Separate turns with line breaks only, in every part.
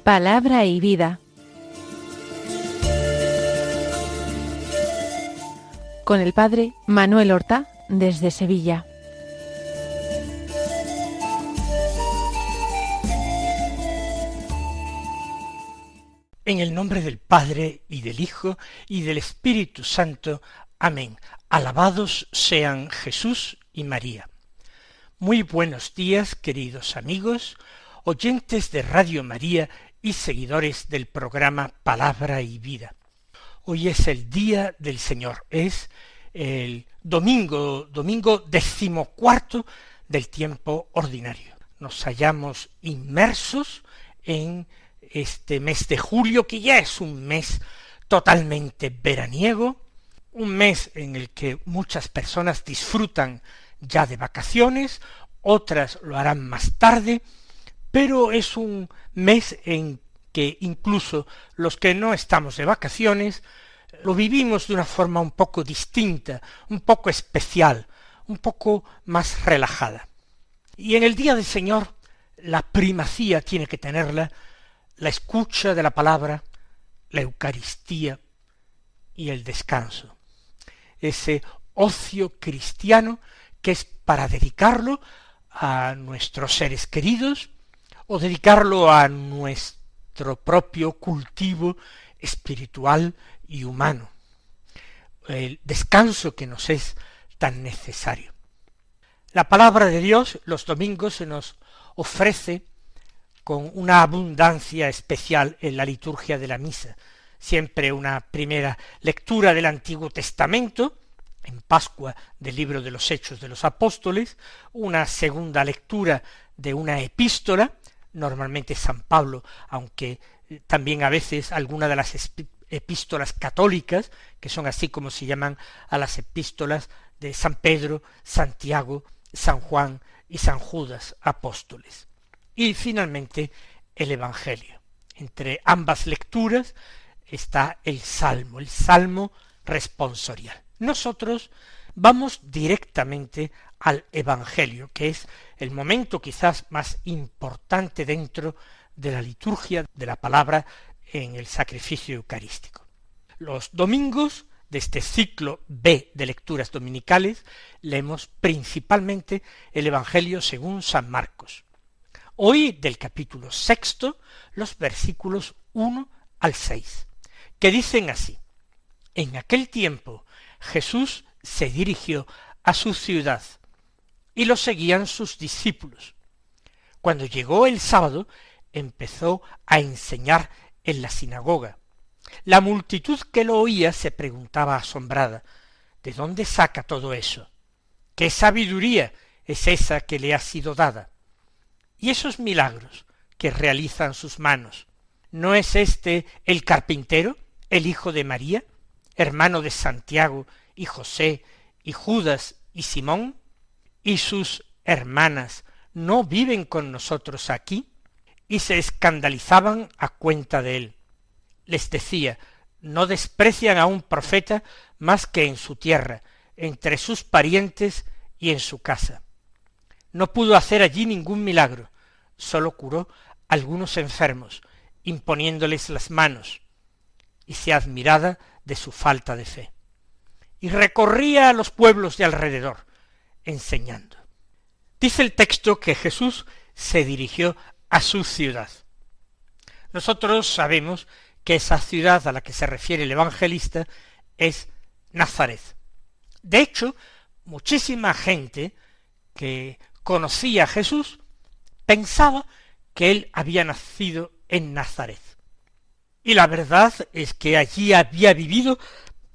Palabra y vida. Con el padre Manuel Horta, desde Sevilla.
En el nombre del Padre, y del Hijo, y del Espíritu Santo. Amén. Alabados sean Jesús y María. Muy buenos días, queridos amigos, oyentes de Radio María y seguidores del programa Palabra y Vida. Hoy es el Día del Señor, es el domingo 14 del tiempo ordinario. Nos hallamos inmersos en este mes de julio, que ya es un mes totalmente veraniego, un mes en el que muchas personas disfrutan ya de vacaciones, otras lo harán más tarde, pero es un mes en que incluso los que no estamos de vacaciones lo vivimos de una forma un poco distinta, un poco especial, un poco más relajada. Y en el Día del Señor la primacía tiene que tenerla la escucha de la palabra, la Eucaristía y el descanso. Ese ocio cristiano que es para dedicarlo a nuestros seres queridos o dedicarlo a nuestro propio cultivo espiritual y humano. El descanso que nos es tan necesario. La palabra de Dios los domingos se nos ofrece con una abundancia especial en la liturgia de la misa. Siempre una primera lectura del Antiguo Testamento, en Pascua del libro de los Hechos de los Apóstoles, una segunda lectura de una epístola, normalmente San Pablo, aunque también a veces alguna de las epístolas católicas, que son así como se llaman a las epístolas de San Pedro, Santiago, San Juan y San Judas, apóstoles. Y finalmente el Evangelio. Entre ambas lecturas está el Salmo responsorial. Nosotros vamos directamente al Evangelio, que es el momento quizás más importante dentro de la liturgia de la palabra en el sacrificio eucarístico. Los domingos de este ciclo B de lecturas dominicales leemos principalmente el Evangelio según San Marcos. Hoy del capítulo 6, los versículos 1 al 6, que dicen así: En aquel tiempo Jesús se dirigió a su ciudad, y lo seguían sus discípulos. Cuando llegó el sábado, empezó a enseñar en la sinagoga. La multitud que lo oía se preguntaba asombrada: ¿de dónde saca todo eso? ¿Qué sabiduría es esa que le ha sido dada? Y esos milagros que realizan sus manos, ¿no es este el carpintero, el hijo de María, hermano de Santiago y José y Judas y Simón? ¿Y sus hermanas no viven con nosotros aquí? Y se escandalizaban a cuenta de él. Les decía: no desprecian a un profeta más que en su tierra, entre sus parientes y en su casa. No pudo hacer allí ningún milagro, sólo curó a algunos enfermos, imponiéndoles las manos, y se admiraba de su falta de fe. Y recorría a los pueblos de alrededor, enseñando. Dice el texto que Jesús se dirigió a su ciudad. Nosotros sabemos que esa ciudad a la que se refiere el evangelista es Nazaret. De hecho, muchísima gente que conocía a Jesús pensaba que él había nacido en Nazaret. Y la verdad es que allí había vivido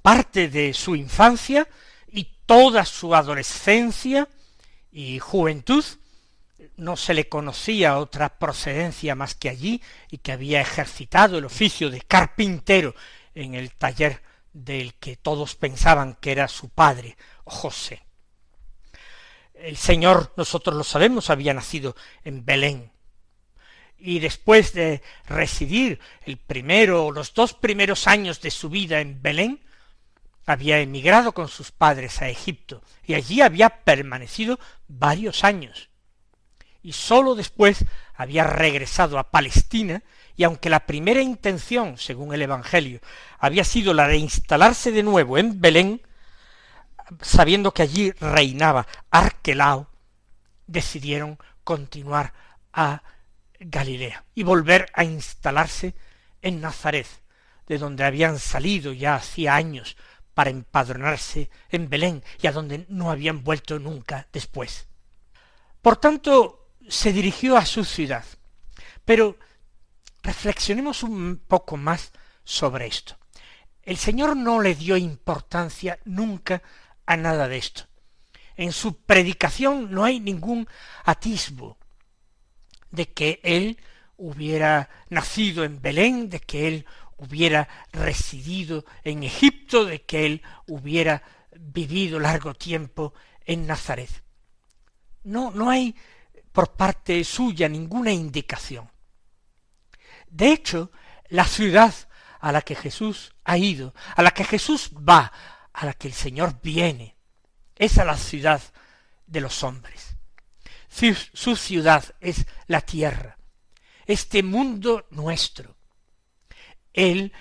parte de su infancia y toda su adolescencia y juventud. No se le conocía otra procedencia más que allí, y que había ejercitado el oficio de carpintero en el taller del que todos pensaban que era su padre, José. El Señor, nosotros lo sabemos, había nacido en Belén, y después de residir los 2 primeros años de su vida en Belén, había emigrado con sus padres a Egipto, y allí había permanecido varios años, y sólo después había regresado a Palestina y aunque la primera intención, según el Evangelio, había sido la de instalarse de nuevo en Belén, sabiendo que allí reinaba Arquelao, decidieron continuar a Galilea y volver a instalarse en Nazaret, de donde habían salido ya hacía años para empadronarse en Belén y a donde no habían vuelto nunca después. Por tanto, se dirigió a su ciudad. Pero reflexionemos un poco más sobre esto. El Señor no le dio importancia nunca a nada de esto. En su predicación no hay ningún atisbo de que Él hubiera nacido en Belén, de que Él hubiera residido en Egipto, de que Él hubiera vivido largo tiempo en Nazaret. No hay por parte suya ninguna indicación. De hecho, la ciudad a la que Jesús ha ido, a la que Jesús va, a la que el Señor viene, es a la ciudad de los hombres. Su ciudad es la tierra, este mundo nuestro. Él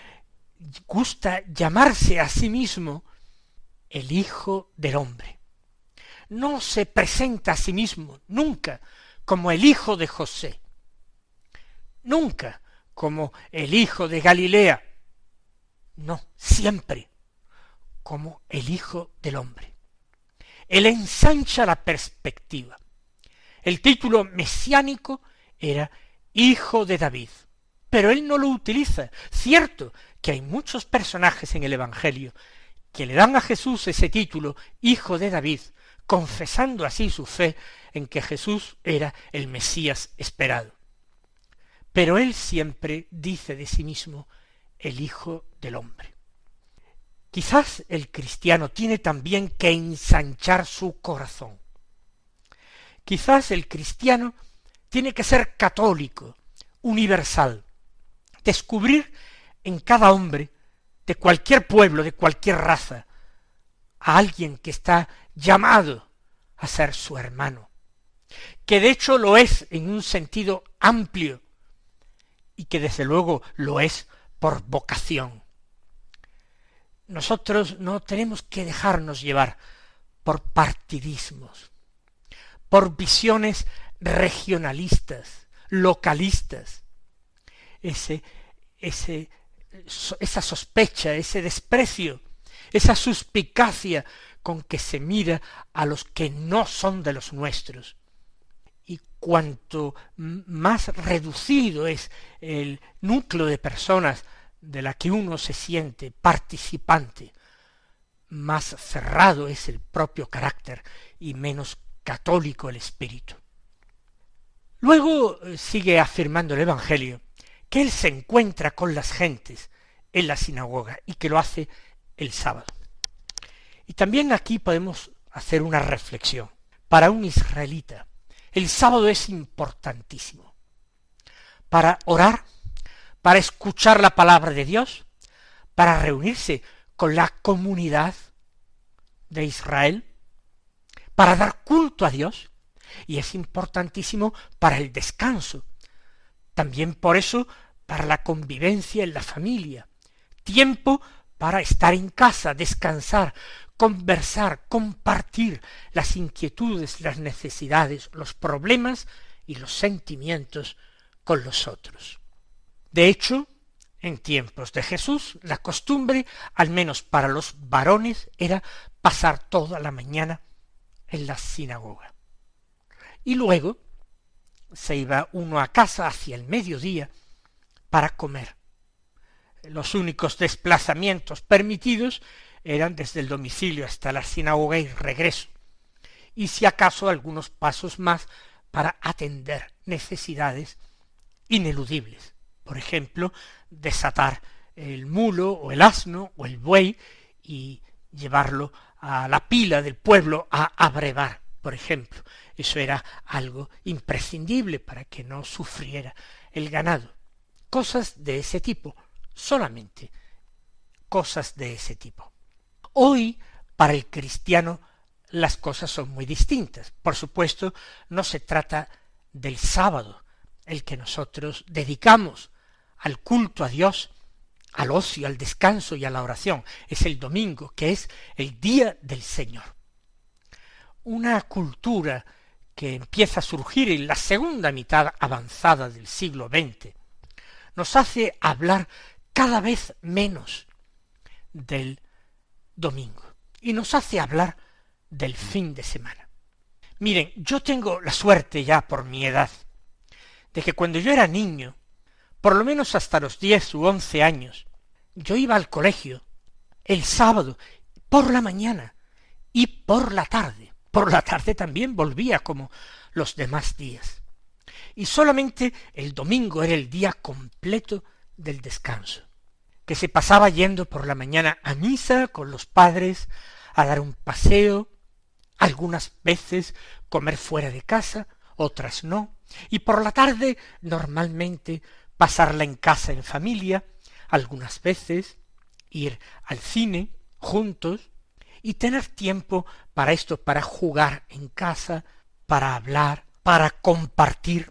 gusta llamarse a sí mismo el Hijo del Hombre. No se presenta a sí mismo nunca como el hijo de José, nunca como el hijo de Galilea, no, siempre como el Hijo del Hombre. Él ensancha la perspectiva. El título mesiánico era Hijo de David, pero él no lo utiliza. Cierto que hay muchos personajes en el Evangelio que le dan a Jesús ese título, Hijo de David, confesando así su fe en que Jesús era el Mesías esperado. Pero él siempre dice de sí mismo el Hijo del Hombre. Quizás el cristiano tiene también que ensanchar su corazón. Quizás el cristiano tiene que ser católico, universal, descubrir en cada hombre, de cualquier pueblo, de cualquier raza, a alguien que está llamado a ser su hermano, que de hecho lo es en un sentido amplio, y que desde luego lo es por vocación. Nosotros no tenemos que dejarnos llevar por partidismos, por visiones regionalistas, localistas, esa sospecha, ese desprecio, esa suspicacia con que se mira a los que no son de los nuestros. Y cuanto más reducido es el núcleo de personas de la que uno se siente participante, más cerrado es el propio carácter y menos católico el espíritu. Luego sigue afirmando el Evangelio que él se encuentra con las gentes en la sinagoga y que lo hace el sábado. Y también aquí podemos hacer una reflexión. Para un israelita, el sábado es importantísimo para orar, para escuchar la palabra de Dios, para reunirse con la comunidad de Israel, para dar culto a Dios, y es importantísimo para el descanso. También por eso, para la convivencia en la familia, tiempo para estar en casa, descansar, conversar, compartir las inquietudes, las necesidades, los problemas y los sentimientos con los otros. De hecho, en tiempos de Jesús, la costumbre, al menos para los varones, era pasar toda la mañana en la sinagoga. Y luego se iba uno a casa hacia el mediodía para comer. Los únicos desplazamientos permitidos eran desde el domicilio hasta la sinagoga y regreso, y si acaso algunos pasos más para atender necesidades ineludibles. Por ejemplo, desatar el mulo o el asno o el buey y llevarlo a la pila del pueblo a abrevar, por ejemplo. Eso era algo imprescindible para que no sufriera el ganado. Cosas de ese tipo, solamente cosas de ese tipo. Hoy, para el cristiano, las cosas son muy distintas. Por supuesto, no se trata del sábado, el que nosotros dedicamos al culto a Dios, al ocio, al descanso y a la oración. Es el domingo, que es el día del Señor. Una cultura que empieza a surgir en la segunda mitad avanzada del siglo XX nos hace hablar cada vez menos del domingo y nos hace hablar del fin de semana. Miren, yo tengo la suerte ya por mi edad de que cuando yo era niño, por lo menos hasta los 10 u 11 años, yo iba al colegio el sábado por la mañana y por la tarde. Por la tarde también volvía como los demás días. Y solamente el domingo era el día completo del descanso, que se pasaba yendo por la mañana a misa con los padres, a dar un paseo, algunas veces comer fuera de casa, otras no, y por la tarde normalmente pasarla en casa en familia, algunas veces ir al cine juntos y tener tiempo para esto, para jugar en casa, para hablar, para compartir.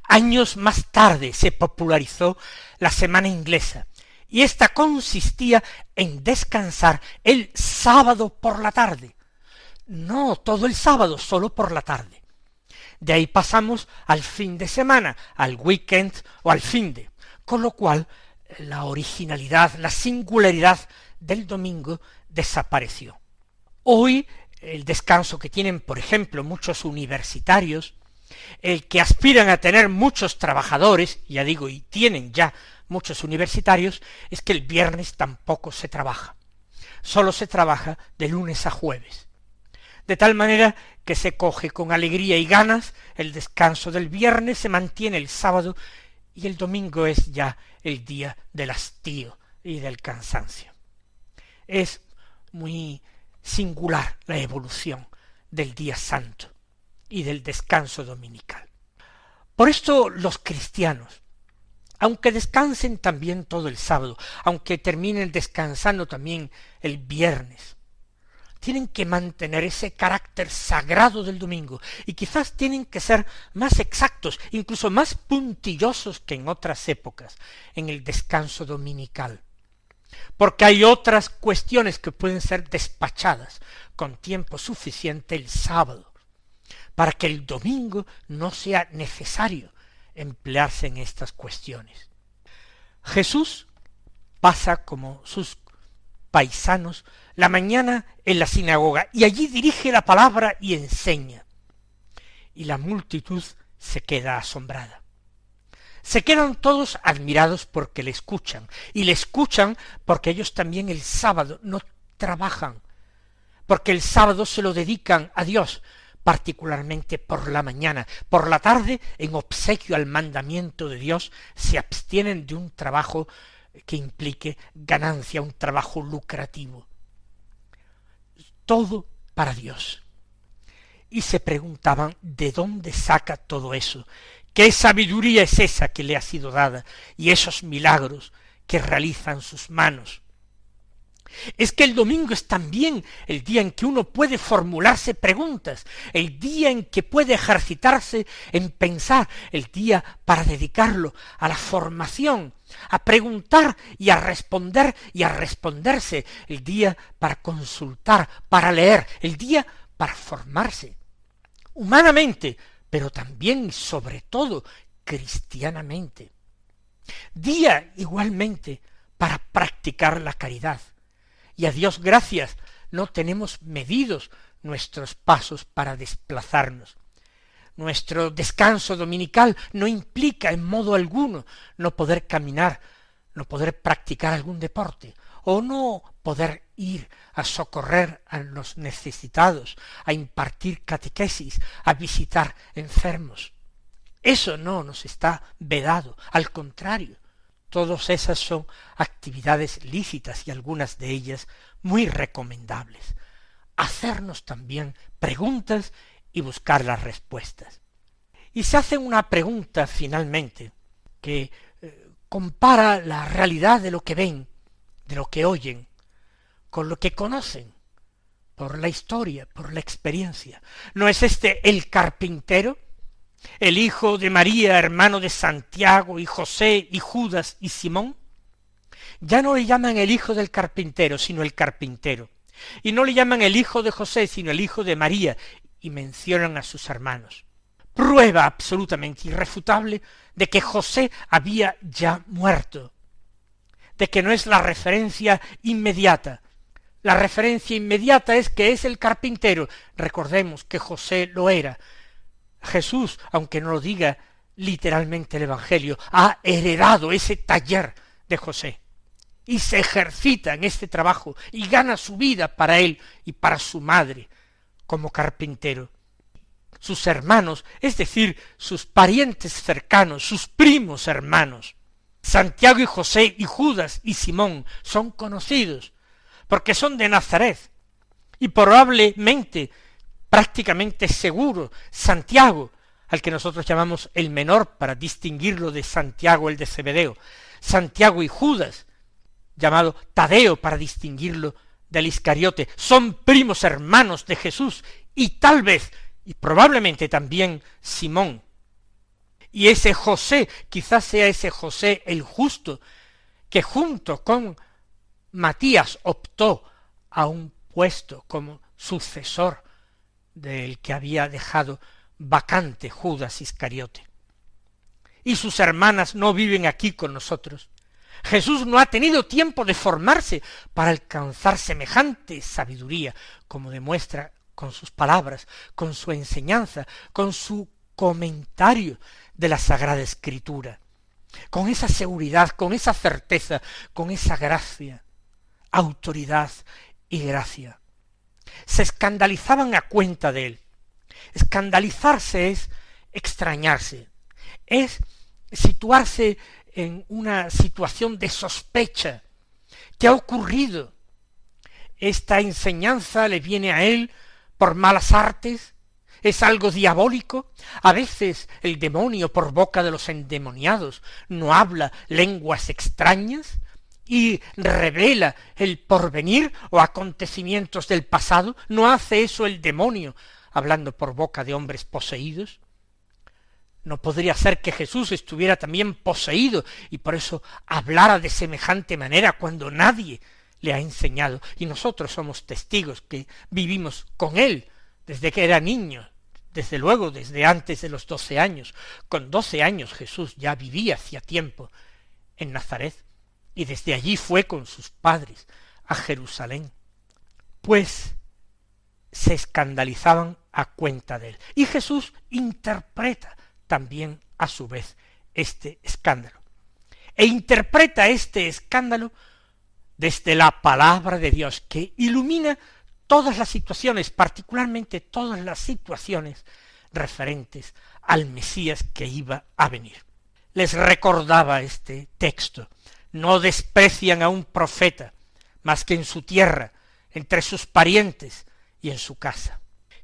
Años más tarde se popularizó la semana inglesa, y esta consistía en descansar el sábado por la tarde. No todo el sábado, solo por la tarde. De ahí pasamos al fin de semana, al weekend o al finde, con lo cual la originalidad, la singularidad del domingo desapareció. Hoy el descanso que tienen, por ejemplo, muchos universitarios, el que aspiran a tener muchos trabajadores, ya digo, y tienen ya muchos universitarios, es que el viernes tampoco se trabaja. Solo se trabaja de lunes a jueves. De tal manera que se coge con alegría y ganas el descanso del viernes, se mantiene el sábado, y el domingo es ya el día del hastío y del cansancio. Es muy singular la evolución del día santo y del descanso dominical. Por esto los cristianos, aunque descansen también todo el sábado, aunque terminen descansando también el viernes, tienen que mantener ese carácter sagrado del domingo, y quizás tienen que ser más exactos, incluso más puntillosos que en otras épocas, en el descanso dominical. Porque hay otras cuestiones que pueden ser despachadas con tiempo suficiente el sábado, para que el domingo no sea necesario emplearse en estas cuestiones. Jesús pasa como sus paisanos la mañana en la sinagoga, y allí dirige la palabra y enseña. Y la multitud se queda asombrada. Se quedan todos admirados porque le escuchan, y le escuchan porque ellos también el sábado no trabajan, porque el sábado se lo dedican a Dios, particularmente por la mañana. Por la tarde, en obsequio al mandamiento de Dios, se abstienen de un trabajo que implique ganancia, un trabajo lucrativo. Todo para Dios. Y se preguntaban de dónde saca todo eso, qué sabiduría es esa que le ha sido dada, y esos milagros que realizan sus manos. Es que el domingo es también el día en que uno puede formularse preguntas, el día en que puede ejercitarse en pensar, el día para dedicarlo a la formación, a preguntar y a responder y a responderse, el día para consultar, para leer, el día para formarse, humanamente, pero también y sobre todo cristianamente. Día igualmente para practicar la caridad. Y a Dios gracias, no tenemos medidos nuestros pasos para desplazarnos. Nuestro descanso dominical no implica en modo alguno no poder caminar, no poder practicar algún deporte, o no poder ir a socorrer a los necesitados, a impartir catequesis, a visitar enfermos. Eso no nos está vedado, al contrario. Todas esas son actividades lícitas y algunas de ellas muy recomendables. Hacernos también preguntas y buscar las respuestas. Y se hace una pregunta finalmente que compara la realidad de lo que ven, de lo que oyen, con lo que conocen, por la historia, por la experiencia. ¿No es este el carpintero? el hijo de María, hermano de Santiago y José y Judas y Simón? Ya no le llaman el hijo del carpintero, sino el carpintero. Y no le llaman el hijo de José, sino el hijo de María, y mencionan a sus hermanos. Prueba absolutamente irrefutable de que José había ya muerto, de que no es la referencia inmediata. La referencia inmediata es que es el carpintero. Recordemos que José lo era. Jesús, aunque no lo diga literalmente el Evangelio, ha heredado ese taller de José y se ejercita en este trabajo y gana su vida para él y para su madre como carpintero. Sus hermanos, es decir, sus parientes cercanos, sus primos hermanos, Santiago y José y Judas y Simón, son conocidos porque son de Nazaret y probablemente, prácticamente seguro, Santiago, al que nosotros llamamos el menor para distinguirlo de Santiago el de Zebedeo, Santiago y Judas, llamado Tadeo para distinguirlo del Iscariote, son primos hermanos de Jesús y tal vez y probablemente también Simón. Y ese José, quizás sea ese José el justo, que junto con Matías optó a un puesto como sucesor del que había dejado vacante Judas Iscariote. Y sus hermanas no viven aquí con nosotros. Jesús no ha tenido tiempo de formarse para alcanzar semejante sabiduría, como demuestra con sus palabras, con su enseñanza, con su comentario de la Sagrada Escritura, con esa seguridad, con esa certeza, con esa gracia, autoridad y gracia. Se escandalizaban a cuenta de él. Escandalizarse es extrañarse, es situarse en una situación de sospecha. ¿Qué ha ocurrido? ¿Esta enseñanza le viene a él por malas artes? ¿Es algo diabólico? A veces el demonio, por boca de los endemoniados, no habla lenguas extrañas y revela el porvenir o acontecimientos del pasado. ¿No hace eso el demonio, hablando por boca de hombres poseídos? ¿No podría ser que Jesús estuviera también poseído y por eso hablara de semejante manera cuando nadie le ha enseñado? Y nosotros somos testigos que vivimos con él desde que era niño, desde luego desde antes de los 12 años. Con 12 años Jesús ya vivía hacía tiempo en Nazaret y desde allí fue con sus padres a Jerusalén. Pues se escandalizaban a cuenta de él. Y Jesús interpreta también a su vez este escándalo. E interpreta este escándalo desde la palabra de Dios, que ilumina todas las situaciones, particularmente todas las situaciones referentes al Mesías que iba a venir. Les recordaba este texto: no desprecian a un profeta más que en su tierra, entre sus parientes y en su casa.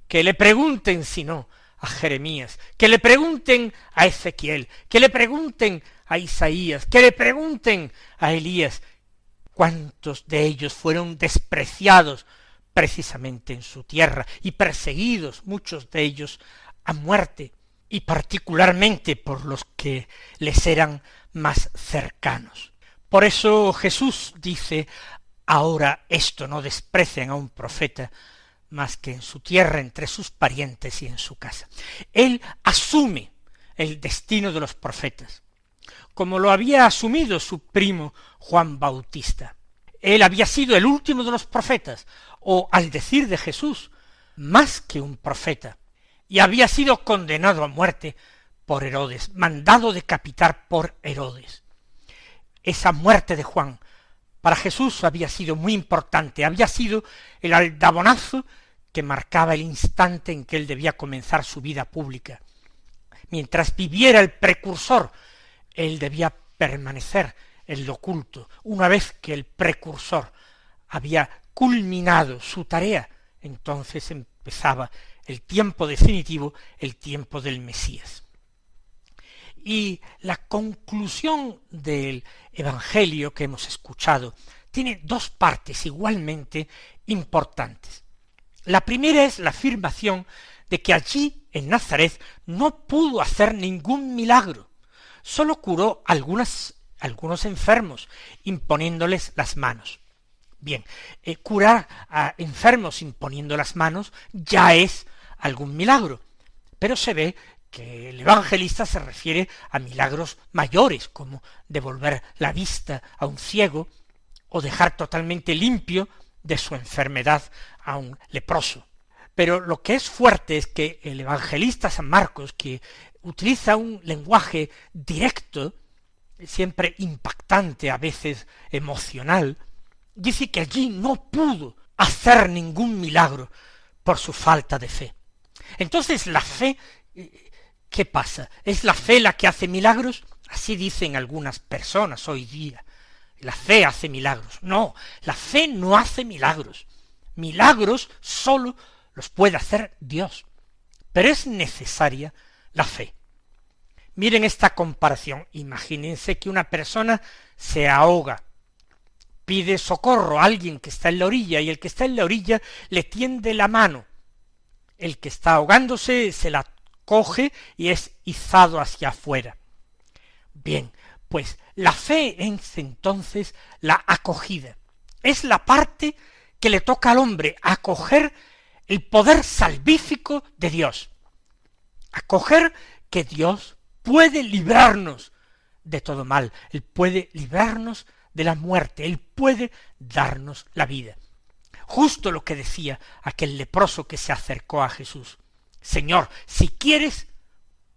Que le pregunten si no a Jeremías, que le pregunten a Ezequiel, que le pregunten a Isaías, que le pregunten a Elías, cuántos de ellos fueron despreciados precisamente en su tierra y perseguidos, muchos de ellos a muerte, y particularmente por los que les eran más cercanos. Por eso Jesús dice: ahora esto, no desprecian a un profeta más que en su tierra, entre sus parientes y en su casa. Él asume el destino de los profetas, como lo había asumido su primo Juan Bautista. Él había sido el último de los profetas, o al decir de Jesús, más que un profeta, y había sido condenado a muerte por Herodes, mandado decapitar por Herodes. Esa muerte de Juan para Jesús había sido muy importante, había sido el aldabonazo que marcaba el instante en que él debía comenzar su vida pública. Mientras viviera el precursor, él debía permanecer en lo oculto. Una vez que el precursor había culminado su tarea, entonces empezaba el tiempo definitivo, el tiempo del Mesías. Y la conclusión del Evangelio que hemos escuchado tiene dos partes igualmente importantes. La primera es la afirmación de que allí, en Nazaret, no pudo hacer ningún milagro. Sólo curó algunos enfermos, imponiéndoles las manos. Bien, curar a enfermos imponiendo las manos ya es algún milagro, pero se ve que el evangelista se refiere a milagros mayores, como devolver la vista a un ciego o dejar totalmente limpio de su enfermedad a un leproso. Pero lo que es fuerte es que el evangelista San Marcos, que utiliza un lenguaje directo, siempre impactante, a veces emocional, dice que allí no pudo hacer ningún milagro por su falta de fe. Entonces la fe, ¿qué pasa? ¿Es la fe la que hace milagros? Así dicen algunas personas hoy día. La fe hace milagros. No, la fe no hace milagros. Milagros sólo los puede hacer Dios. Pero es necesaria la fe. Miren esta comparación. Imagínense que una persona se ahoga, pide socorro a alguien que está en la orilla, y el que está en la orilla le tiende la mano. El que está ahogándose se la coge y es izado hacia afuera. Bien, pues la fe es entonces la acogida. Es la parte que le toca al hombre, acoger el poder salvífico de Dios. Acoger que Dios puede librarnos de todo mal. Él puede librarnos de la muerte. Él puede darnos la vida. Justo lo que decía aquel leproso que se acercó a Jesús. Señor, si quieres,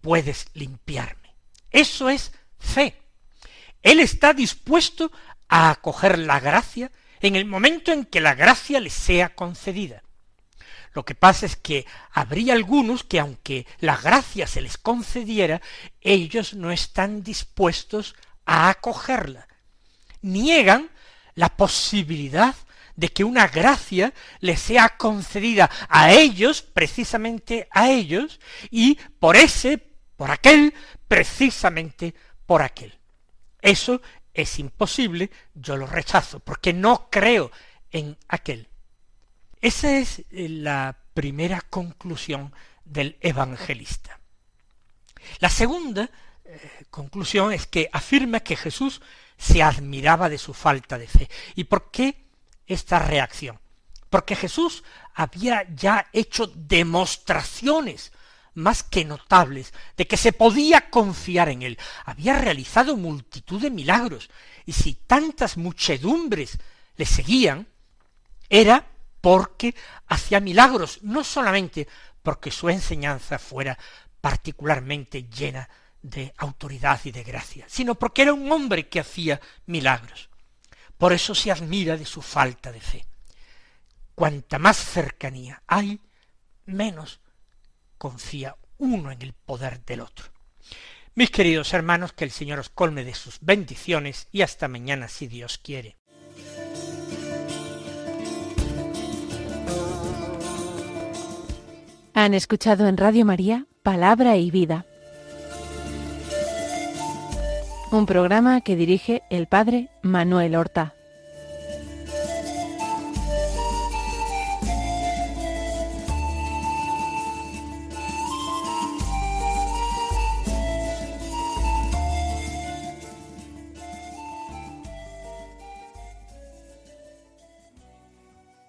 puedes limpiarme. Eso es fe. Él está dispuesto a acoger la gracia en el momento en que la gracia le sea concedida. Lo que pasa es que habría algunos que, aunque la gracia se les concediera, ellos no están dispuestos a acogerla. Niegan la posibilidad de que una gracia les sea concedida a ellos, precisamente a ellos, y por aquel, precisamente por aquel. Eso es imposible, yo lo rechazo, porque no creo en aquel. Esa es la primera conclusión del evangelista. La segunda conclusión es que afirma que Jesús se admiraba de su falta de fe. ¿Y por qué esta reacción? Porque Jesús había ya hecho demostraciones más que notables de que se podía confiar en él. Había realizado multitud de milagros, y si tantas muchedumbres le seguían, era porque hacía milagros, no solamente porque su enseñanza fuera particularmente llena de autoridad y de gracia, sino porque era un hombre que hacía milagros. Por eso se admira de su falta de fe. Cuanta más cercanía hay, menos confía uno en el poder del otro. Mis queridos hermanos, que el Señor os colme de sus bendiciones, y hasta mañana si Dios quiere.
Han escuchado en Radio María Palabra y Vida, un programa que dirige el Padre Manuel Horta.